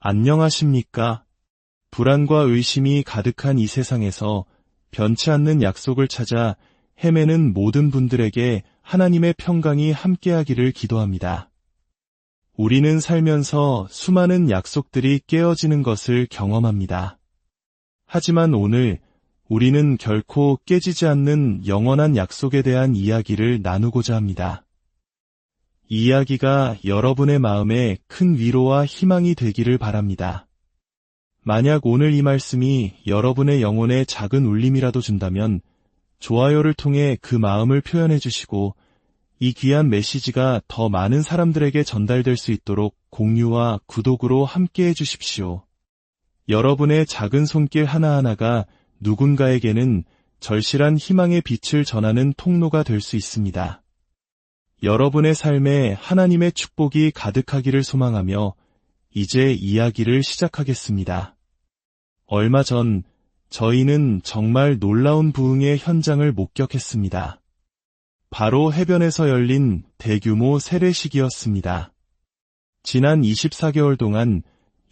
안녕하십니까? 불안과 의심이 가득한 이 세상에서 변치 않는 약속을 찾아 헤매는 모든 분들에게 하나님의 평강이 함께하기를 기도합니다. 우리는 살면서 수많은 약속들이 깨어지는 것을 경험합니다. 하지만 오늘 우리는 결코 깨지지 않는 영원한 약속에 대한 이야기를 나누고자 합니다. 이 이야기가 여러분의 마음에 큰 위로와 희망이 되기를 바랍니다. 만약 오늘 이 말씀이 여러분의 영혼에 작은 울림이라도 준다면 좋아요를 통해 그 마음을 표현해 주시고 이 귀한 메시지가 더 많은 사람들에게 전달될 수 있도록 공유와 구독으로 함께해 주십시오. 여러분의 작은 손길 하나하나가 누군가에게는 절실한 희망의 빛을 전하는 통로가 될 수 있습니다. 여러분의 삶에 하나님의 축복이 가득하기를 소망하며 이제 이야기를 시작하겠습니다. 얼마 전 저희는 정말 놀라운 부흥의 현장을 목격했습니다. 바로 해변에서 열린 대규모 세례식이었습니다. 지난 24개월 동안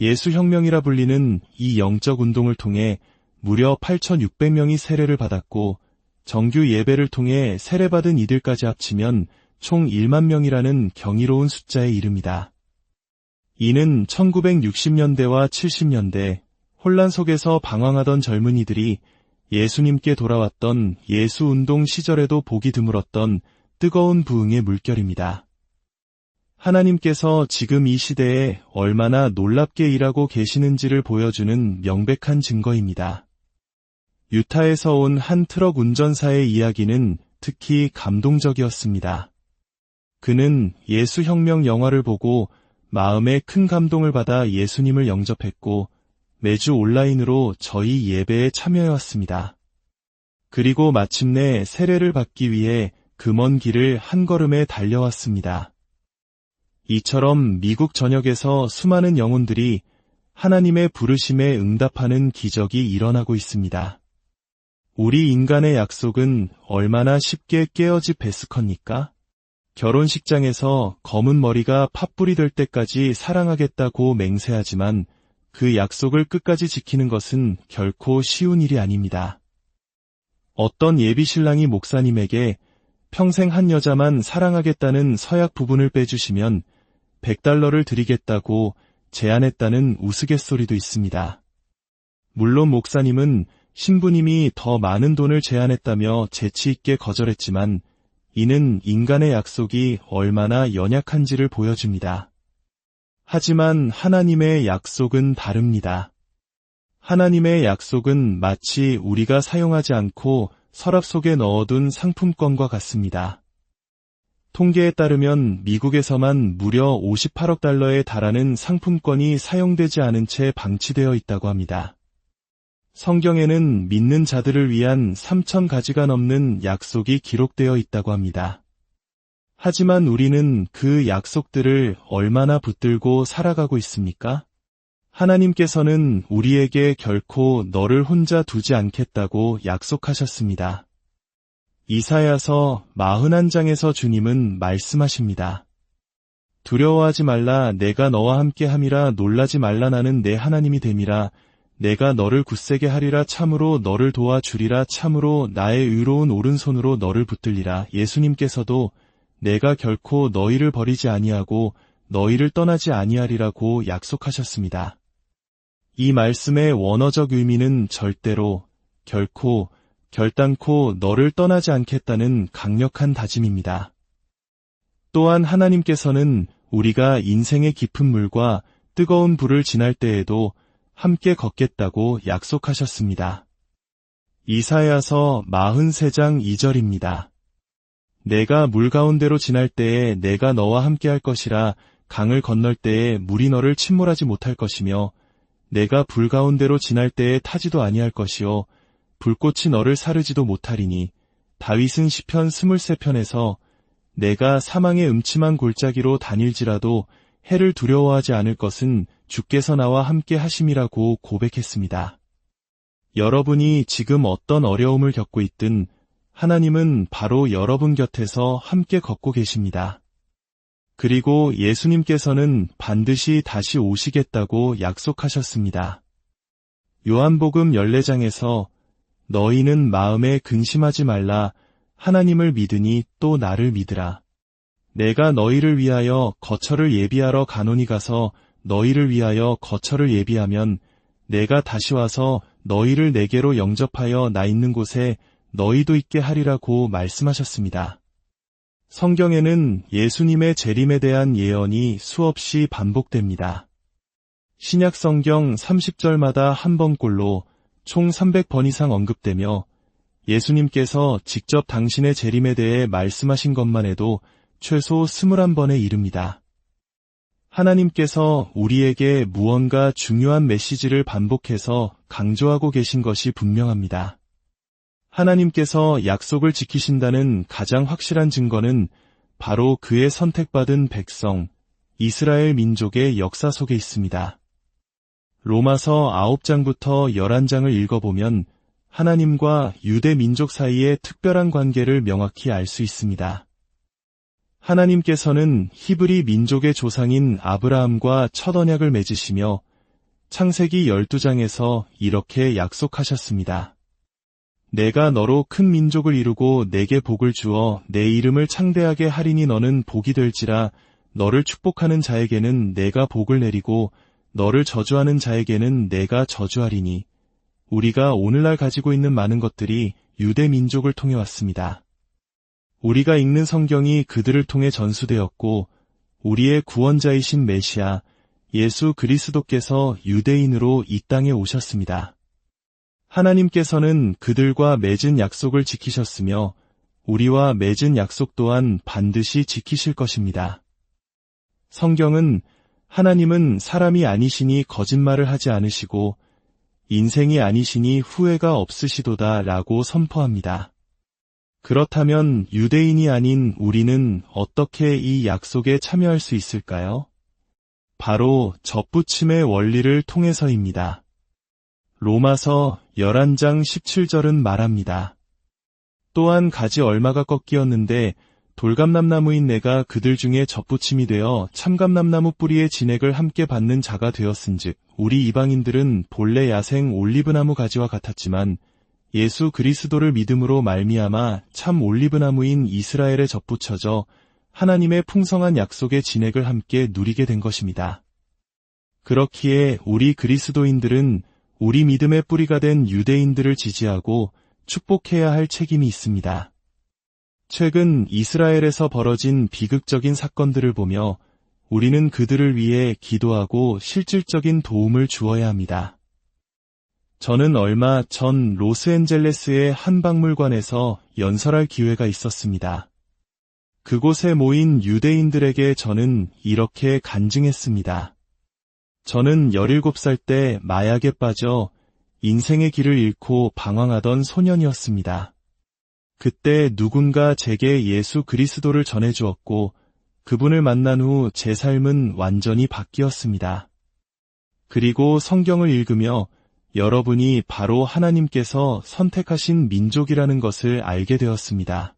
예수혁명이라 불리는 이 영적 운동을 통해 무려 8,600명이 세례를 받았고 정규 예배를 통해 세례받은 이들까지 합치면 총 1만 명이라는 경이로운 숫자에 이릅니다. 이는 1960년대와 70년대 혼란 속에서 방황하던 젊은이들이 예수님께 돌아왔던 예수운동 시절에도 보기 드물었던 뜨거운 부흥의 물결입니다. 하나님께서 지금 이 시대에 얼마나 놀랍게 일하고 계시는지를 보여주는 명백한 증거입니다. 유타에서 온 한 트럭 운전사의 이야기는 특히 감동적이었습니다. 그는 예수혁명 영화를 보고 마음에 큰 감동을 받아 예수님을 영접했고 매주 온라인으로 저희 예배에 참여해왔습니다. 그리고 마침내 세례를 받기 위해 그 먼 길을 한 걸음에 달려왔습니다. 이처럼 미국 전역에서 수많은 영혼들이 하나님의 부르심에 응답하는 기적이 일어나고 있습니다. 우리 인간의 약속은 얼마나 쉽게 깨어질 베스컨입니까? 결혼식장에서 검은 머리가 팥불이 될 때까지 사랑하겠다고 맹세하지만 그 약속을 끝까지 지키는 것은 결코 쉬운 일이 아닙니다. 어떤 예비신랑이 목사님에게 평생 한 여자만 사랑하겠다는 서약 부분을 빼주시면 $100를 드리겠다고 제안했다는 우스갯소리도 있습니다. 물론 목사님은 신부님이 더 많은 돈을 제안했다며 재치있게 거절했지만 이는 인간의 약속이 얼마나 연약한지를 보여줍니다. 하지만 하나님의 약속은 다릅니다. 하나님의 약속은 마치 우리가 사용하지 않고 서랍 속에 넣어둔 상품권과 같습니다. 통계에 따르면 미국에서만 무려 $58억 달러에 달하는 상품권이 사용되지 않은 채 방치되어 있다고 합니다. 성경에는 믿는 자들을 위한 3,000가지가 넘는 약속이 기록되어 있다고 합니다. 하지만 우리는 그 약속들을 얼마나 붙들고 살아가고 있습니까? 하나님께서는 우리에게 결코 너를 혼자 두지 않겠다고 약속하셨습니다. 이사야서 41장에서 주님은 말씀하십니다. 두려워하지 말라 내가 너와 함께 함이라 놀라지 말라 나는 내 하나님이 됨이라 내가 너를 굳세게 하리라 참으로 너를 도와주리라 참으로 나의 의로운 오른손으로 너를 붙들리라. 예수님께서도 내가 결코 너희를 버리지 아니하고 너희를 떠나지 아니하리라고 약속하셨습니다. 이 말씀의 원어적 의미는 절대로, 결코, 결단코 너를 떠나지 않겠다는 강력한 다짐입니다. 또한 하나님께서는 우리가 인생의 깊은 물과 뜨거운 불을 지날 때에도 함께 걷겠다고 약속하셨습니다. 이사야서 43장 2절입니다. 내가 물 가운데로 지날 때에 내가 너와 함께 할 것이라 강을 건널 때에 물이 너를 침몰하지 못할 것이며 내가 불 가운데로 지날 때에 타지도 아니할 것이요 불꽃이 너를 사르지도 못하리니 다윗은 시편 23편에서 내가 사망의 음침한 골짜기로 다닐지라도 해를 두려워하지 않을 것은 주께서 나와 함께 하심이라고 고백했습니다. 여러분이 지금 어떤 어려움을 겪고 있든 하나님은 바로 여러분 곁에서 함께 걷고 계십니다. 그리고 예수님께서는 반드시 다시 오시겠다고 약속하셨습니다. 요한복음 14장에서 너희는 마음에 근심하지 말라 하나님을 믿으니 또 나를 믿으라. 내가 너희를 위하여 거처를 예비하러 가노니 가서 너희를 위하여 거처를 예비하면 내가 다시 와서 너희를 내게로 영접하여 나 있는 곳에 너희도 있게 하리라고 말씀하셨습니다. 성경에는 예수님의 재림에 대한 예언이 수없이 반복됩니다. 신약 성경 30절마다 한 번꼴로 총 300번 이상 언급되며 예수님께서 직접 당신의 재림에 대해 말씀하신 것만 해도 최소 21번에 이릅니다. 하나님께서 우리에게 무언가 중요한 메시지를 반복해서 강조하고 계신 것이 분명합니다. 하나님께서 약속을 지키신다는 가장 확실한 증거는 바로 그의 선택받은 백성, 이스라엘 민족의 역사 속에 있습니다. 로마서 9장부터 11장을 읽어보면 하나님과 유대 민족 사이의 특별한 관계를 명확히 알 수 있습니다. 하나님께서는 히브리 민족의 조상인 아브라함과 첫 언약을 맺으시며 창세기 12장에서 이렇게 약속하셨습니다. 내가 너로 큰 민족을 이루고 내게 복을 주어 내 이름을 창대하게 하리니 너는 복이 될지라 너를 축복하는 자에게는 내가 복을 내리고 너를 저주하는 자에게는 내가 저주하리니 우리가 오늘날 가지고 있는 많은 것들이 유대 민족을 통해 왔습니다. 우리가 읽는 성경이 그들을 통해 전수되었고 우리의 구원자이신 메시아 예수 그리스도께서 유대인으로 이 땅에 오셨습니다. 하나님께서는 그들과 맺은 약속을 지키셨으며 우리와 맺은 약속 또한 반드시 지키실 것입니다. 성경은 하나님은 사람이 아니시니 거짓말을 하지 않으시고 인생이 아니시니 후회가 없으시도다 라고 선포합니다. 그렇다면 유대인이 아닌 우리는 어떻게 이 약속에 참여할 수 있을까요? 바로 접붙임의 원리를 통해서입니다. 로마서 11장 17절은 말합니다. 또한 가지 얼마가 꺾이었는데 돌감람나무인 내가 그들 중에 접붙임이 되어 참감람나무 뿌리의 진액을 함께 받는 자가 되었은즉 우리 이방인들은 본래 야생 올리브나무 가지와 같았지만 예수 그리스도를 믿음으로 말미암아 참 올리브나무인 이스라엘에 접붙여져 하나님의 풍성한 약속의 진액을 함께 누리게 된 것입니다. 그렇기에 우리 그리스도인들은 우리 믿음의 뿌리가 된 유대인들을 지지하고 축복해야 할 책임이 있습니다. 최근 이스라엘에서 벌어진 비극적인 사건들을 보며 우리는 그들을 위해 기도하고 실질적인 도움을 주어야 합니다. 저는 얼마 전 로스앤젤레스의 한 박물관에서 연설할 기회가 있었습니다. 그곳에 모인 유대인들에게 저는 이렇게 간증했습니다. 저는 17살 때 마약에 빠져 인생의 길을 잃고 방황하던 소년이었습니다. 그때 누군가 제게 예수 그리스도를 전해주었고 그분을 만난 후 제 삶은 완전히 바뀌었습니다. 그리고 성경을 읽으며 여러분이 바로 하나님께서 선택하신 민족이라는 것을 알게 되었습니다.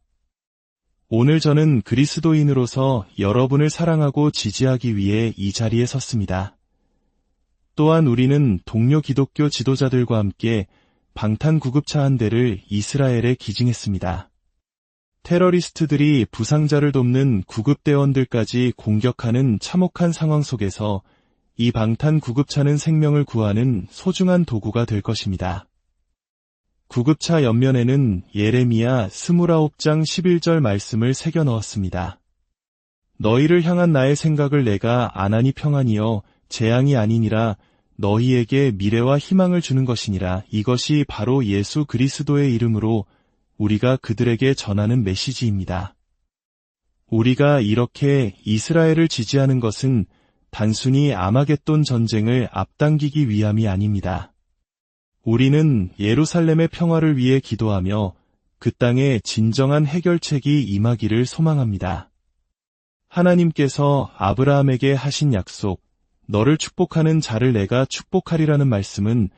오늘 저는 그리스도인으로서 여러분을 사랑하고 지지하기 위해 이 자리에 섰습니다. 또한 우리는 동료 기독교 지도자들과 함께 방탄구급차 한 대를 이스라엘에 기증했습니다. 테러리스트들이 부상자를 돕는 구급대원들까지 공격하는 참혹한 상황 속에서 이 방탄구급차는 생명을 구하는 소중한 도구가 될 것입니다. 구급차 옆면에는 예레미야 29장 11절 말씀을 새겨 넣었습니다. 너희를 향한 나의 생각을 내가 안하니 평안이여 재앙이 아니니라 너희에게 미래와 희망을 주는 것이니라. 이것이 바로 예수 그리스도의 이름으로 우리가 그들에게 전하는 메시지입니다. 우리가 이렇게 이스라엘을 지지하는 것은 단순히 아마겟돈 전쟁을 앞당기기 위함이 아닙니다. 우리는 예루살렘의 평화를 위해 기도하며 그 땅에 진정한 해결책이 임하기를 소망합니다. 하나님께서 아브라함에게 하신 약속, 너를 축복하는 자를 내가 축복하리라는 말씀은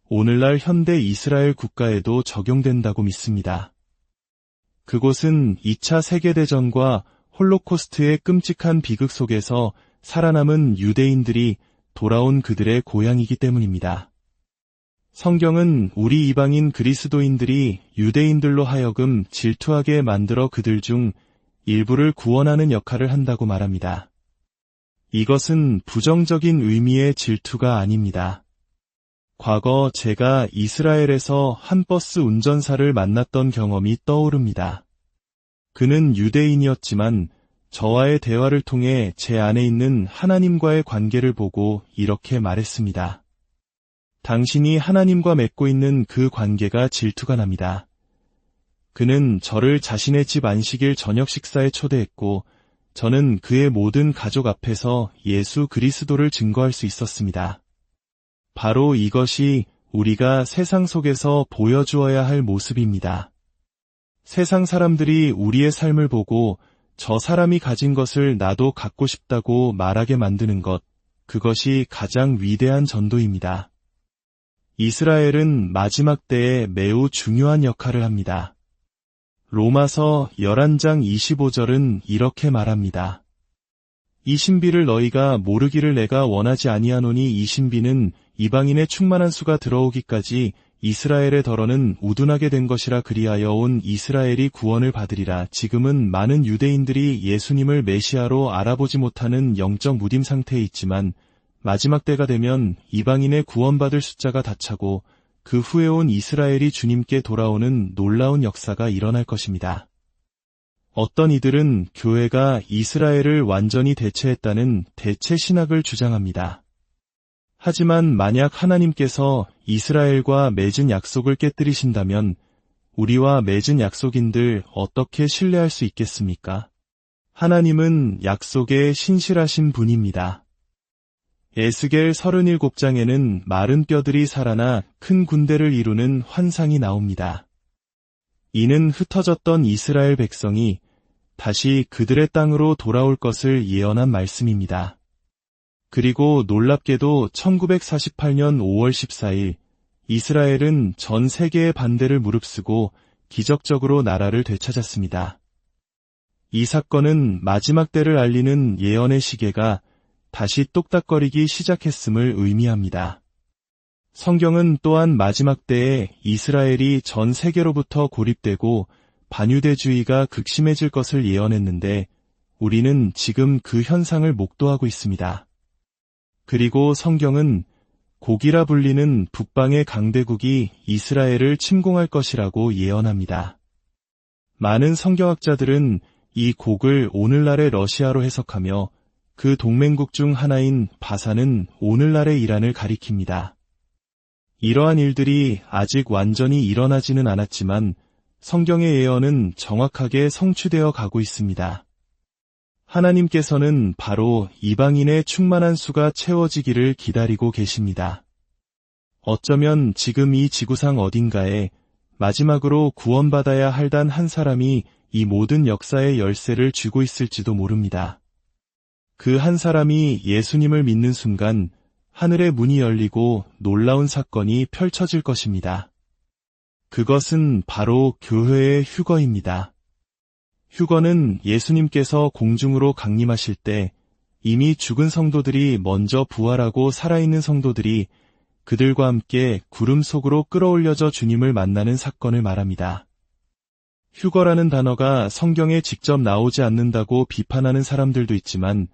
오늘날 현대 이스라엘 국가에도 적용된다고 믿습니다. 그곳은 2차 세계대전과 홀로코스트의 끔찍한 비극 속에서 살아남은 유대인들이 돌아온 그들의 고향이기 때문입니다. 성경은 우리 이방인 그리스도인들이 유대인들로 하여금 질투하게 만들어 그들 중 일부를 구원하는 역할을 한다고 말합니다. 이것은 부정적인 의미의 질투가 아닙니다. 과거 제가 이스라엘에서 한 버스 운전사를 만났던 경험이 떠오릅니다. 그는 유대인이었지만 저와의 대화를 통해 제 안에 있는 하나님과의 관계를 보고 이렇게 말했습니다. 당신이 하나님과 맺고 있는 그 관계가 질투가 납니다. 그는 저를 자신의 집 안식일 저녁 식사에 초대했고 저는 그의 모든 가족 앞에서 예수 그리스도를 증거할 수 있었습니다. 바로 이것이 우리가 세상 속에서 보여주어야 할 모습입니다. 세상 사람들이 우리의 삶을 보고 저 사람이 가진 것을 나도 갖고 싶다고 말하게 만드는 것, 그것이 가장 위대한 전도입니다. 이스라엘은 마지막 때에 매우 중요한 역할을 합니다. 로마서 11장 25절은 이렇게 말합니다. 이 신비를 너희가 모르기를 내가 원하지 아니하노니 이 신비는 이방인의 충만한 수가 들어오기까지 이스라엘의 덜어는 우둔하게 된 것이라 그리하여 온 이스라엘이 구원을 받으리라. 지금은 많은 유대인들이 예수님을 메시아로 알아보지 못하는 영적 무딤 상태에 있지만 마지막 때가 되면 이방인의 구원받을 숫자가 다 차고 그 후에 온 이스라엘이 주님께 돌아오는 놀라운 역사가 일어날 것입니다. 어떤 이들은 교회가 이스라엘을 완전히 대체했다는 대체 신학을 주장합니다. 하지만 만약 하나님께서 이스라엘과 맺은 약속을 깨뜨리신다면 우리와 맺은 약속인들 어떻게 신뢰할 수 있겠습니까? 하나님은 약속에 신실하신 분입니다. 에스겔 37장에는 마른 뼈들이 살아나 큰 군대를 이루는 환상이 나옵니다. 이는 흩어졌던 이스라엘 백성이 다시 그들의 땅으로 돌아올 것을 예언한 말씀입니다. 그리고 놀랍게도 1948년 5월 14일 이스라엘은 전 세계의 반대를 무릅쓰고 기적적으로 나라를 되찾았습니다. 이 사건은 마지막 때를 알리는 예언의 시계가 다시 똑딱거리기 시작했음을 의미합니다. 성경은 또한 마지막 때에 이스라엘이 전 세계로부터 고립되고 반유대주의가 극심해질 것을 예언했는데 우리는 지금 그 현상을 목도하고 있습니다. 그리고 성경은 곡이라 불리는 북방의 강대국이 이스라엘을 침공할 것이라고 예언합니다. 많은 성경학자들은 이 곡을 오늘날의 러시아로 해석하며 그 동맹국 중 하나인 바산은 오늘날의 이란을 가리킵니다. 이러한 일들이 아직 완전히 일어나지는 않았지만 성경의 예언은 정확하게 성취되어 가고 있습니다. 하나님께서는 바로 이방인의 충만한 수가 채워지기를 기다리고 계십니다. 어쩌면 지금 이 지구상 어딘가에 마지막으로 구원받아야 할 단 한 사람이 이 모든 역사의 열쇠를 쥐고 있을지도 모릅니다. 그 한 사람이 예수님을 믿는 순간 하늘의 문이 열리고 놀라운 사건이 펼쳐질 것입니다. 그것은 바로 교회의 휴거입니다. 휴거는 예수님께서 공중으로 강림하실 때 이미 죽은 성도들이 먼저 부활하고 살아있는 성도들이 그들과 함께 구름 속으로 끌어올려져 주님을 만나는 사건을 말합니다. 휴거라는 단어가 성경에 직접 나오지 않는다고 비판하는 사람들도 있지만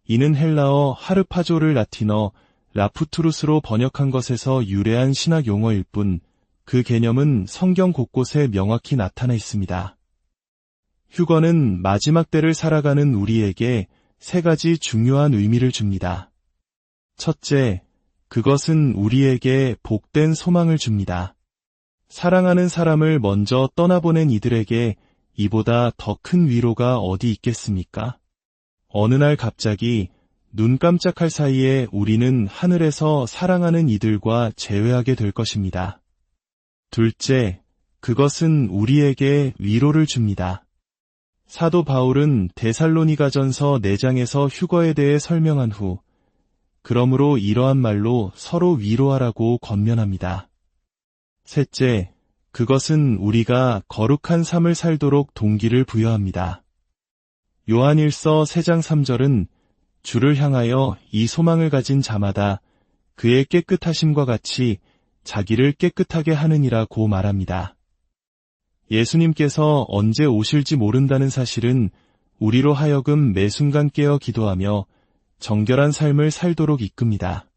이는 헬라어 하르파조를 라틴어 라푸투루스로 번역한 것에서 유래한 신학 용어일 뿐 그 개념은 성경 곳곳에 명확히 나타나 있습니다. 휴거는 마지막 때를 살아가는 우리에게 세 가지 중요한 의미를 줍니다. 첫째, 그것은 우리에게 복된 소망을 줍니다. 사랑하는 사람을 먼저 떠나보낸 이들에게 이보다 더 큰 위로가 어디 있겠습니까? 어느 날 갑자기 눈 깜짝할 사이에 우리는 하늘에서 사랑하는 이들과 재회하게 될 것입니다. 둘째, 그것은 우리에게 위로를 줍니다. 사도 바울은 데살로니가전서 4장에서 휴거에 대해 설명한 후 그러므로 이러한 말로 서로 위로하라고 권면합니다. 셋째, 그것은 우리가 거룩한 삶을 살도록 동기를 부여합니다. 요한일서 3장 3절은 주를 향하여 이 소망을 가진 자마다 그의 깨끗하심과 같이 자기를 깨끗하게 하느니라고 말합니다. 예수님께서 언제 오실지 모른다는 사실은 우리로 하여금 매 순간 깨어 기도하며 정결한 삶을 살도록 이끕니다.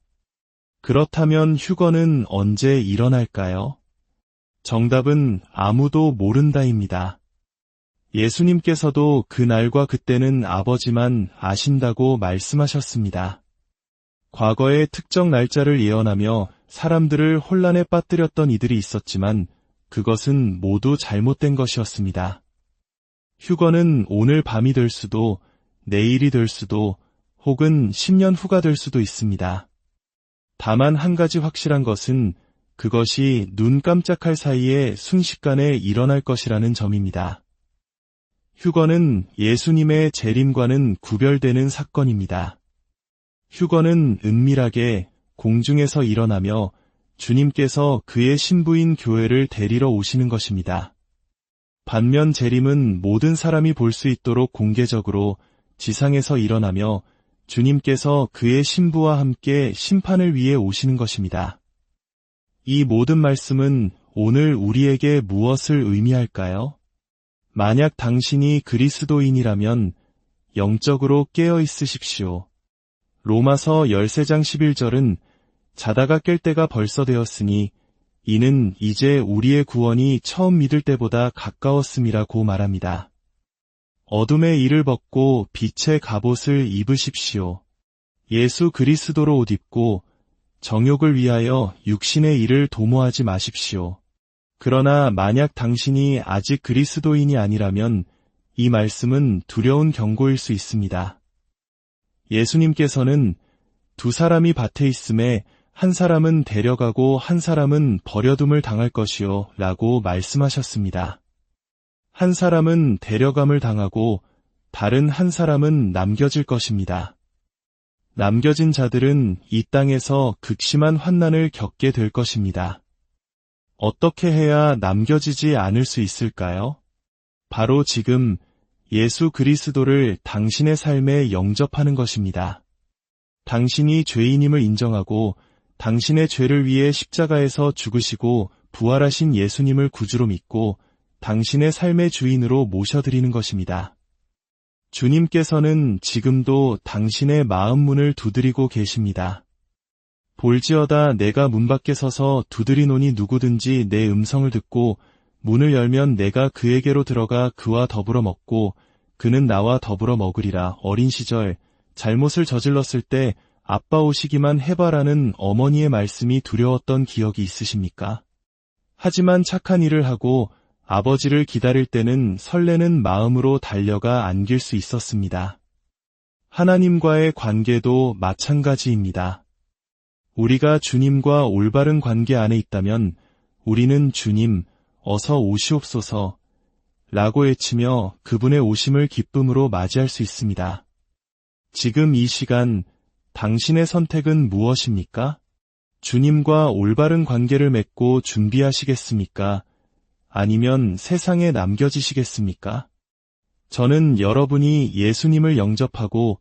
그렇다면 휴거는 언제 일어날까요? 정답은 아무도 모른다입니다. 예수님께서도 그 날과 그때는 아버지만 아신다고 말씀하셨습니다. 과거의 특정 날짜를 예언하며 사람들을 혼란에 빠뜨렸던 이들이 있었지만 그것은 모두 잘못된 것이었습니다. 휴거는 오늘 밤이 될 수도, 내일이 될 수도, 혹은 10년 후가 될 수도 있습니다. 다만 한 가지 확실한 것은 그것이 눈 깜짝할 사이에 순식간에 일어날 것이라는 점입니다. 휴거는 예수님의 재림과는 구별되는 사건입니다. 휴거는 은밀하게 공중에서 일어나며 주님께서 그의 신부인 교회를 데리러 오시는 것입니다. 반면 재림은 모든 사람이 볼 수 있도록 공개적으로 지상에서 일어나며 주님께서 그의 신부와 함께 심판을 위해 오시는 것입니다. 이 모든 말씀은 오늘 우리에게 무엇을 의미할까요? 만약 당신이 그리스도인이라면 영적으로 깨어 있으십시오. 로마서 13장 11절은 자다가 깰 때가 벌써 되었으니 이는 이제 우리의 구원이 처음 믿을 때보다 가까웠음이라고 말합니다. 어둠의 일을 벗고 빛의 갑옷을 입으십시오. 예수 그리스도로 옷 입고 정욕을 위하여 육신의 일을 도모하지 마십시오. 그러나 만약 당신이 아직 그리스도인이 아니라면 이 말씀은 두려운 경고일 수 있습니다. 예수님께서는 두 사람이 밭에 있음에 한 사람은 데려가고 한 사람은 버려둠을 당할 것이요 라고 말씀하셨습니다. 한 사람은 데려감을 당하고 다른 한 사람은 남겨질 것입니다. 남겨진 자들은 이 땅에서 극심한 환난을 겪게 될 것입니다. 어떻게 해야 남겨지지 않을 수 있을까요? 바로 지금 예수 그리스도를 당신의 삶에 영접하는 것입니다. 당신이 죄인임을 인정하고 당신의 죄를 위해 십자가에서 죽으시고 부활하신 예수님을 구주로 믿고 당신의 삶의 주인으로 모셔드리는 것입니다. 주님께서는 지금도 당신의 마음 문을 두드리고 계십니다. 볼지어다 내가 문 밖에 서서 두드리노니 누구든지 내 음성을 듣고 문을 열면 내가 그에게로 들어가 그와 더불어 먹고 그는 나와 더불어 먹으리라. 어린 시절 잘못을 저질렀을 때 아빠 오시기만 해봐라는 어머니의 말씀이 두려웠던 기억이 있으십니까? 하지만 착한 일을 하고 아버지를 기다릴 때는 설레는 마음으로 달려가 안길 수 있었습니다. 하나님과의 관계도 마찬가지입니다. 우리가 주님과 올바른 관계 안에 있다면 우리는 주님, 어서 오시옵소서 라고 외치며 그분의 오심을 기쁨으로 맞이할 수 있습니다. 지금 이 시간 당신의 선택은 무엇입니까? 주님과 올바른 관계를 맺고 준비하시겠습니까? 아니면 세상에 남겨지시겠습니까? 저는 여러분이 예수님을 영접하고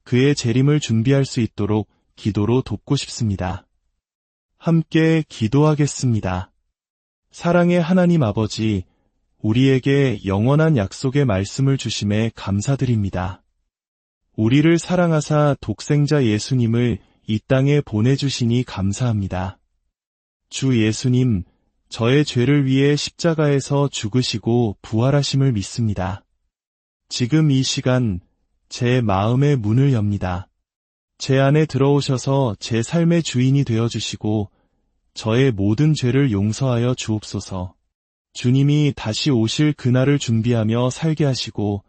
그의 재림을 준비할 수 있도록 기도로 돕고 싶습니다. 함께 기도하겠습니다. 사랑의 하나님 아버지, 우리에게 영원한 약속의 말씀을 주심에 감사드립니다. 우리를 사랑하사 독생자 예수님을 이 땅에 보내주시니 감사합니다. 주 예수님, 저의 죄를 위해 십자가에서 죽으시고 부활하심을 믿습니다. 지금 이 시간 제 마음의 문을 엽니다. 제 안에 들어오셔서 제 삶의 주인이 되어주시고 저의 모든 죄를 용서하여 주옵소서. 주님이 다시 오실 그날을 준비하며 살게 하시고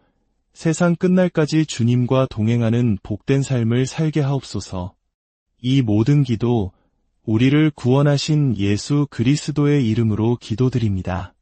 세상 끝날까지 주님과 동행하는 복된 삶을 살게 하옵소서. 이 모든 기도 우리를 구원하신 예수 그리스도의 이름으로 기도드립니다.